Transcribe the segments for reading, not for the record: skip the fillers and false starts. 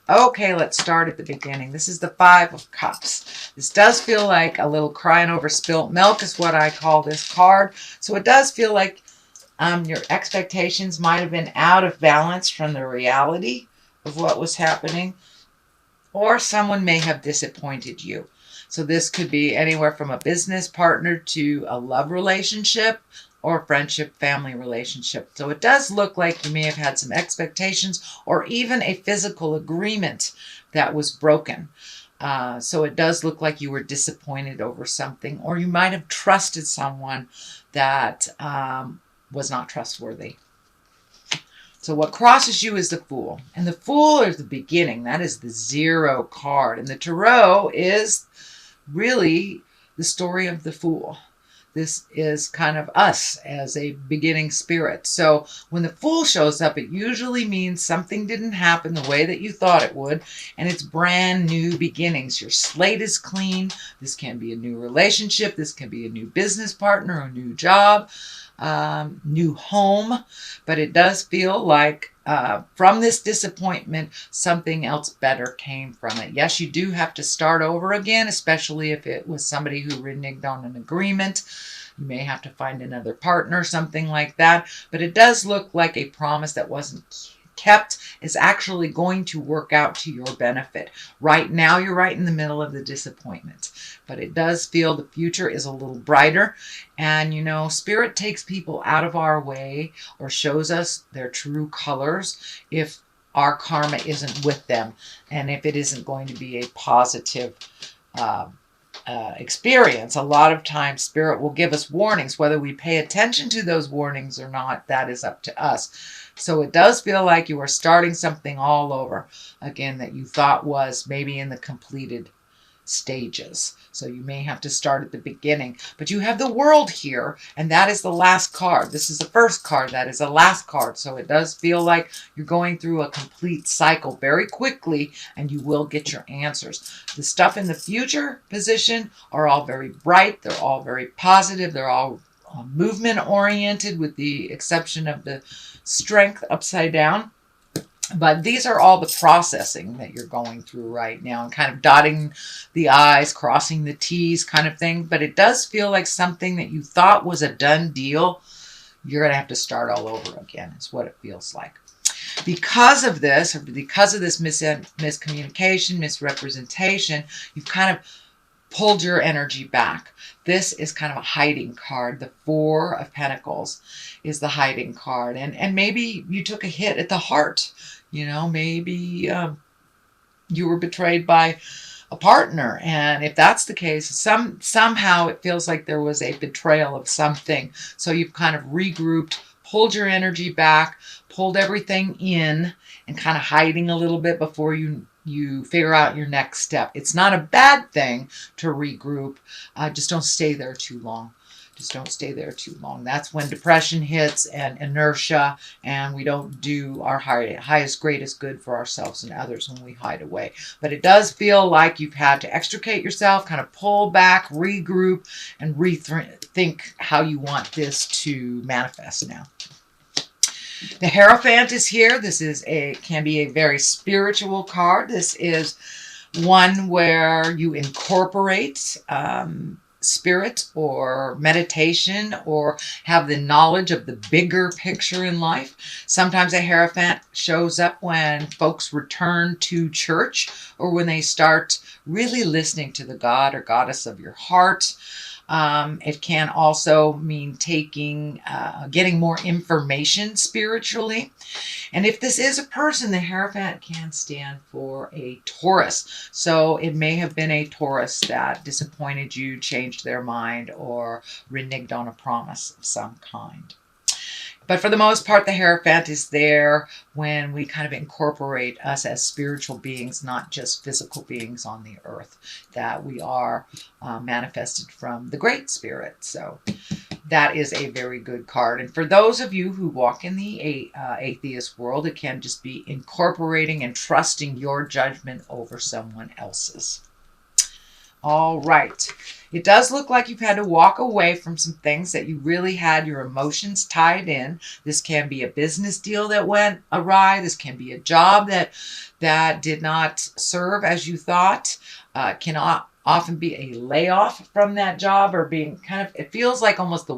Okay, let's start at the beginning. This is the Five of Cups. This does feel like a little crying over spilt milk is what I call this card. So it does feel like your expectations might have been out of balance from the reality of what was happening, or someone may have disappointed you. So this could be anywhere from a business partner to a love relationship or friendship, family relationship. So it does look like you may have had some expectations or even a physical agreement that was broken. So it does look like you were disappointed over something, or you might have trusted someone that was not trustworthy. So what crosses you is the Fool. And the Fool is the beginning. That is the 0 card. And the Tarot is really the story of the Fool. This is kind of us as a beginning spirit. So when the Fool shows up, it usually means something didn't happen the way that you thought it would, and it's brand new beginnings. Your slate is clean. This can be a new relationship. This can be a new business partner, a new job, new home. But it does feel like from this disappointment, something else better came from it. Yes, you do have to start over again, especially if it was somebody who reneged on an agreement. You may have to find another partner, something like that. But it does look like a promise that wasn't kept is actually going to work out to your benefit. Right now, you're right in the middle of the disappointment. But it does feel the future is a little brighter. And, Spirit takes people out of our way or shows us their true colors if our karma isn't with them and if it isn't going to be a positive experience. A lot of times Spirit will give us warnings. Whether we pay attention to those warnings or not, that is up to us. So it does feel like you are starting something all over again that you thought was maybe in the completed stages. So you may have to start at the beginning. But you have the World here, and that is the last card. This is the first card. That is the last card. So it does feel like you're going through a complete cycle very quickly, and you will get your answers. The stuff in the future position are all very bright. They're all very positive. They're all movement oriented, with the exception of the Strength upside down. But these are all the processing that you're going through right now and kind of dotting the I's, crossing the T's kind of thing. But it does feel like something that you thought was a done deal. You're going to have to start all over again. It's what it feels like. Because of this, miscommunication, misrepresentation, you've kind of pulled your energy back. This is kind of a hiding card. The Four of Pentacles is the hiding card. And maybe you took a hit at the heart. Maybe you were betrayed by a partner. And if that's the case, somehow it feels like there was a betrayal of something. So you've kind of regrouped, pulled your energy back, pulled everything in, and kind of hiding a little bit before you figure out your next step. It's not a bad thing to regroup. Just don't stay there too long. That's when depression hits and inertia, and we don't do our highest, greatest good for ourselves and others when we hide away. But it does feel like you've had to extricate yourself, kind of pull back, regroup, and rethink how you want this to manifest now. The Hierophant is here. This can be a very spiritual card. This is one where you incorporate spirit or meditation or have the knowledge of the bigger picture in life. Sometimes a Hierophant shows up when folks return to church or when they start really listening to the God or goddess of your heart. It can also mean getting more information spiritually. And if this is a person, the Hierophant can stand for a Taurus. So it may have been a Taurus that disappointed you, changed their mind, or reneged on a promise of some kind. But for the most part, the Hierophant is there when we kind of incorporate us as spiritual beings, not just physical beings on the earth, that we are manifested from the Great Spirit. So that is a very good card. And for those of you who walk in the atheist world, it can just be incorporating and trusting your judgment over someone else's. All right. It does look like you've had to walk away from some things that you really had your emotions tied in. This can be a business deal that went awry. This can be a job that did not serve as you thought. Can often be a layoff from that job, or being kind of, it feels like almost the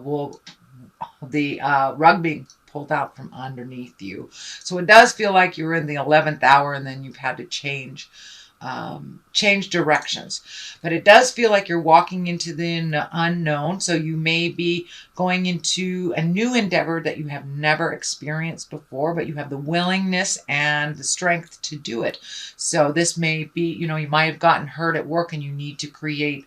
rug being pulled out from underneath you. So it does feel like you're in the 11th hour and then you've had to change directions. But it does feel like you're walking into the unknown. So you may be going into a new endeavor that you have never experienced before, but you have the willingness and the strength to do it. So this may be, you might have gotten hurt at work and you need to create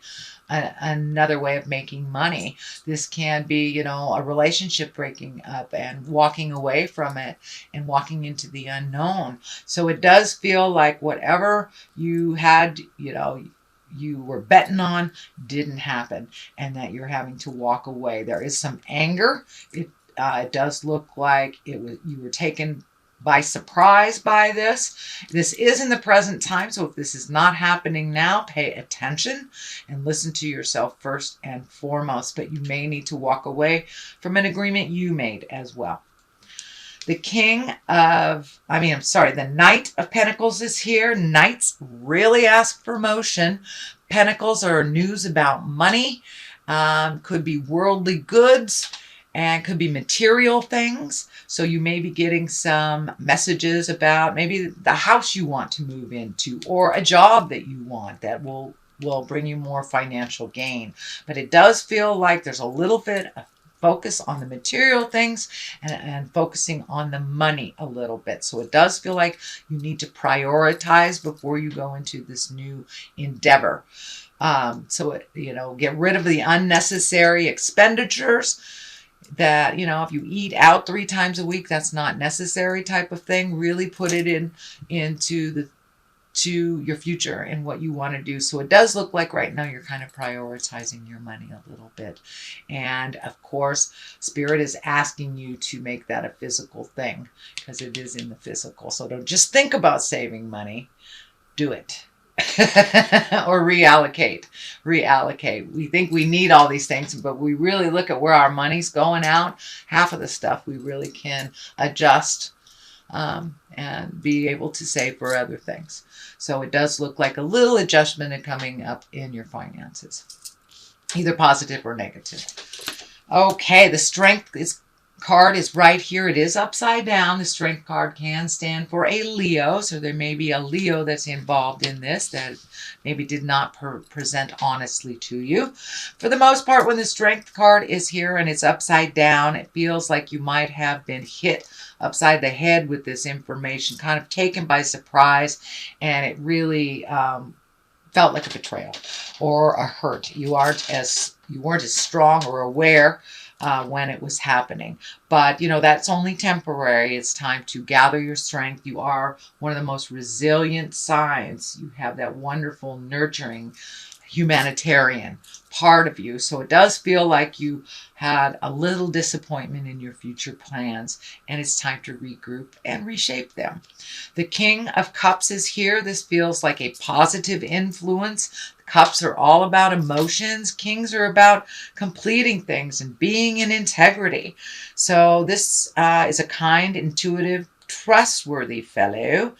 another way of making money. This can be, a relationship breaking up and walking away from it and walking into the unknown. So it does feel like whatever you had, you were betting on didn't happen, and that you're having to walk away. There is some anger. It does look like you were taken by surprise by this. This is in the present time, so if this is not happening now, pay attention and listen to yourself first and foremost. But you may need to walk away from an agreement you made as well. The Knight of Pentacles is here. Knights really ask for motion. Pentacles are news about money. Could be worldly goods and could be material things. So you may be getting some messages about maybe the house you want to move into, or a job that you want that will bring you more financial gain. But it does feel like there's a little bit of focus on the material things and focusing on the money a little bit. So it does feel like you need to prioritize before you go into this new endeavor. Get rid of the unnecessary expenditures that, if you eat out 3 times a week, that's not necessary type of thing. Really put it into your future and what you want to do. So it does look like right now you're kind of prioritizing your money a little bit. And of course, Spirit is asking you to make that a physical thing, because it is in the physical. So don't just think about saving money, do it. Or reallocate. We think we need all these things, but we really look at where our money's going out. Half of the stuff we really can adjust and be able to save for other things. So it does look like a little adjustment coming up in your finances, either positive or negative. Okay, the Strength card is right here. It is upside down. The Strength card can stand for a Leo. So there may be a Leo that's involved in this that maybe did not present honestly to you. For the most part, when the Strength card is here and it's upside down, it feels like you might have been hit upside the head with this information, kind of taken by surprise, and it really felt like a betrayal or a hurt. You weren't as strong or aware when it was happening. But, that's only temporary. It's time to gather your strength. You are one of the most resilient signs. You have that wonderful, nurturing, humanitarian part of you. So it does feel like you had a little disappointment in your future plans, and it's time to regroup and reshape them. The King of Cups is here. This feels like a positive influence. Cups are all about emotions. Kings are about completing things and being in integrity. So this is a kind, intuitive, trustworthy fellow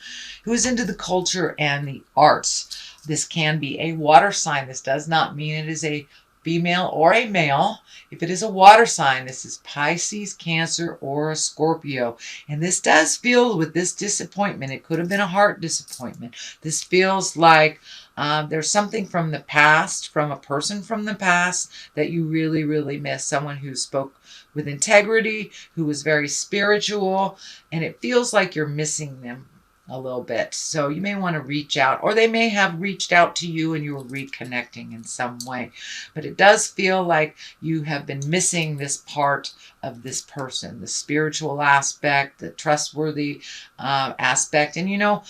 who is into the culture and the arts. This can be a water sign. This does not mean it is a female or a male. If it is a water sign, this is Pisces, Cancer, or a Scorpio. And this does feel, with this disappointment, it could have been a heart disappointment. This feels like there's something from the past, from a person from the past, that you really, really miss. Someone who spoke with integrity, who was very spiritual, and it feels like you're missing them a little bit. So you may want to reach out, or they may have reached out to you and you were reconnecting in some way. But it does feel like you have been missing this part of this person, the spiritual aspect, the trustworthy aspect. And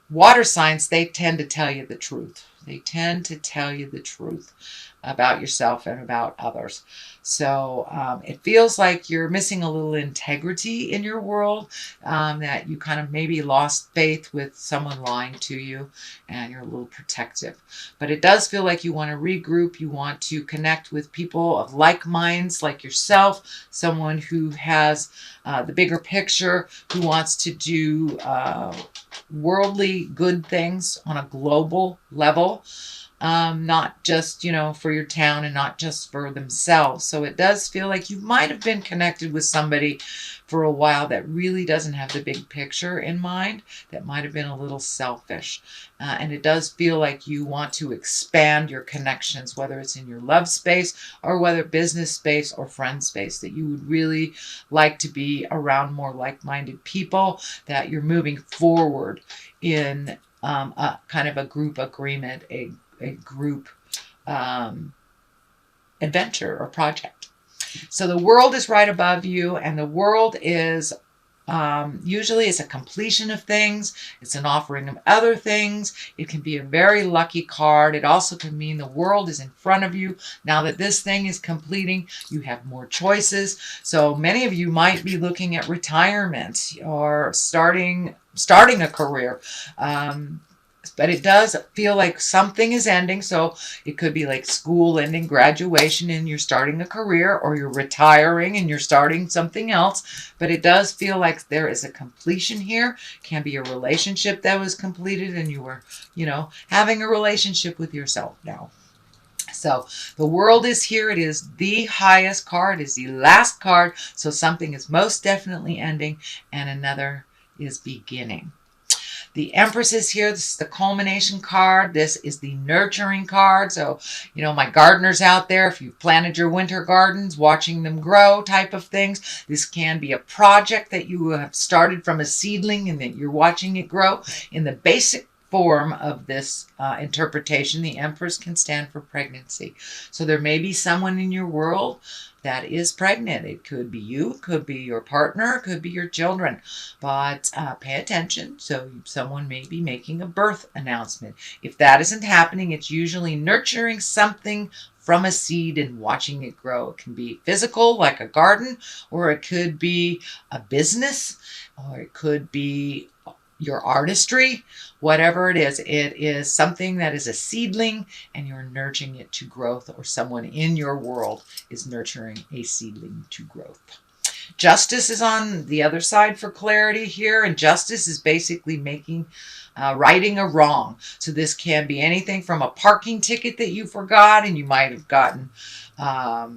water signs, they tend to tell you the truth. They tend to tell you the truth about yourself and about others. So it feels like you're missing a little integrity in your world, that you kind of maybe lost faith with someone lying to you, and you're a little protective. But it does feel like you want to regroup. You want to connect with people of like minds like yourself, someone who has the bigger picture, who wants to do worldly good things on a global level, not just, for your town and not just for themselves. So it does feel like you might have been connected with somebody for a while that really doesn't have the big picture in mind, that might have been a little selfish. And it does feel like you want to expand your connections, whether it's in your love space or whether business space or friend space, that you would really like to be around more like-minded people, that you're moving forward in a kind of a group agreement, a group adventure or project. So the world is right above you, and the world is usually it's a completion of things. It's an offering of other things. It can be a very lucky card. It also can mean the world is in front of you. Now that this thing is completing, you have more choices. So many of you might be looking at retirement or starting a career. But it does feel like something is ending. So it could be like school ending, graduation, and you're starting a career, or you're retiring and you're starting something else. But it does feel like there is a completion here. Can be a relationship that was completed and you were, having a relationship with yourself now. So the world is here. It is the highest card. It is the last card. So something is most definitely ending and another is beginning. The Empress is here. This is the culmination card. This is the nurturing card. So, my gardeners out there, if you've planted your winter gardens, watching them grow type of things, this can be a project that you have started from a seedling and that you're watching it grow. In the basic form of this interpretation, the Empress can stand for pregnancy. So there may be someone in your world that is pregnant. It could be you, it could be your partner, it could be your children. But pay attention. So someone may be making a birth announcement. If that isn't happening, it's usually nurturing something from a seed and watching it grow. It can be physical, like a garden, or it could be a business, or it could be your artistry. Whatever it is something that is a seedling and you're nurturing it to growth, or someone in your world is nurturing a seedling to growth. Justice is on the other side for clarity here, and justice is basically righting a wrong. So this can be anything from a parking ticket that you forgot, and you might have gotten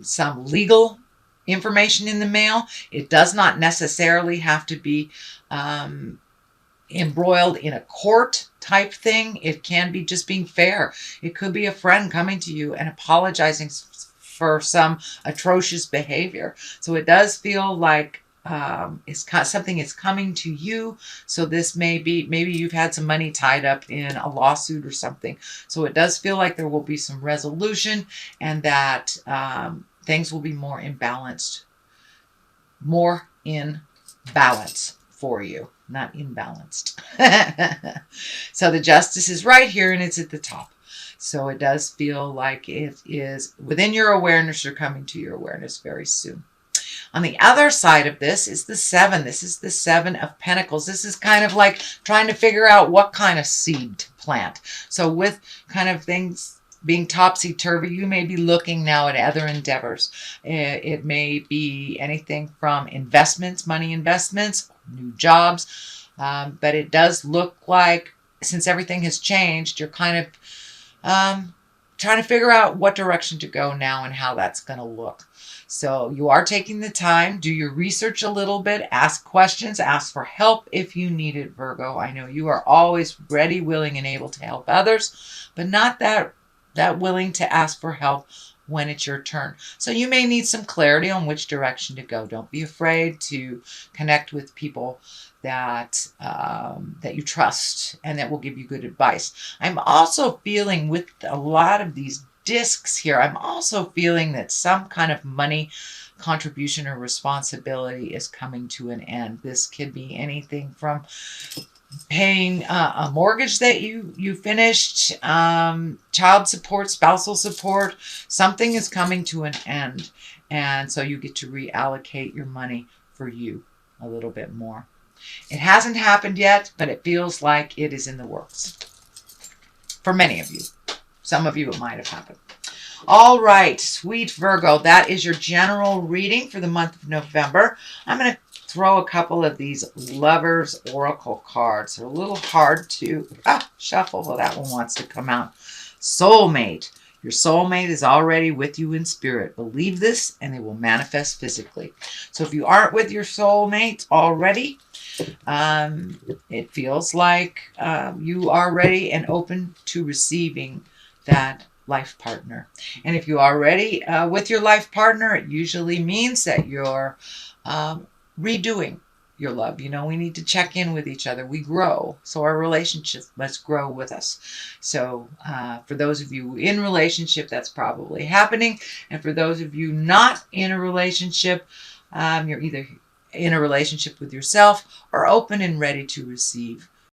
some legal information in the mail. It does not necessarily have to be embroiled in a court type thing. It can be just being fair. It could be a friend coming to you and apologizing for some atrocious behavior. So it does feel like something is coming to you. So this maybe you've had some money tied up in a lawsuit or something. So it does feel like there will be some resolution, and that things will be more in balance for you, not imbalanced. So the Justice is right here, and it's at the top. So it does feel like it is within your awareness, or coming to your awareness very soon. On the other side of this is the 7. This is the 7 of Pentacles. This is kind of like trying to figure out what kind of seed to plant. So with kind of things being topsy-turvy, you may be looking now at other endeavors. It may be anything from investments, money investments, new jobs. But it does look like, since everything has changed, you're kind of trying to figure out what direction to go now and how that's going to look. So you are taking the time, do your research a little bit, ask questions, ask for help if you need it, Virgo. I know you are always ready, willing, and able to help others, but not that willing to ask for help when it's your turn. So you may need some clarity on which direction to go. Don't be afraid to connect with people that you trust and that will give you good advice. I'm also feeling, with a lot of these discs here, I'm also feeling that some kind of money contribution or responsibility is coming to an end. This could be anything from paying a mortgage that you finished, child support, spousal support. Something is coming to an end, and so you get to reallocate your money for you a little bit more. It hasn't happened yet, but it feels like it is in the works for many of you. Some of you it might have happened. All right, sweet Virgo, that is your general reading for the month of November. I'm going to throw a couple of these Lovers Oracle cards. They're a little hard to shuffle. Well, that one wants to come out. Soulmate. Your soulmate is already with you in spirit. Believe this and they will manifest physically. So if you aren't with your soulmate already, it feels like you are ready and open to receiving that life partner. And if you're already with your life partner, it usually means that you're redoing your love. You know, we need to check in with each other. We grow, so our relationship must grow with us. So for those of you in relationship, that's probably happening. And for those of you not in a relationship, you're either in a relationship with yourself or open and ready to receive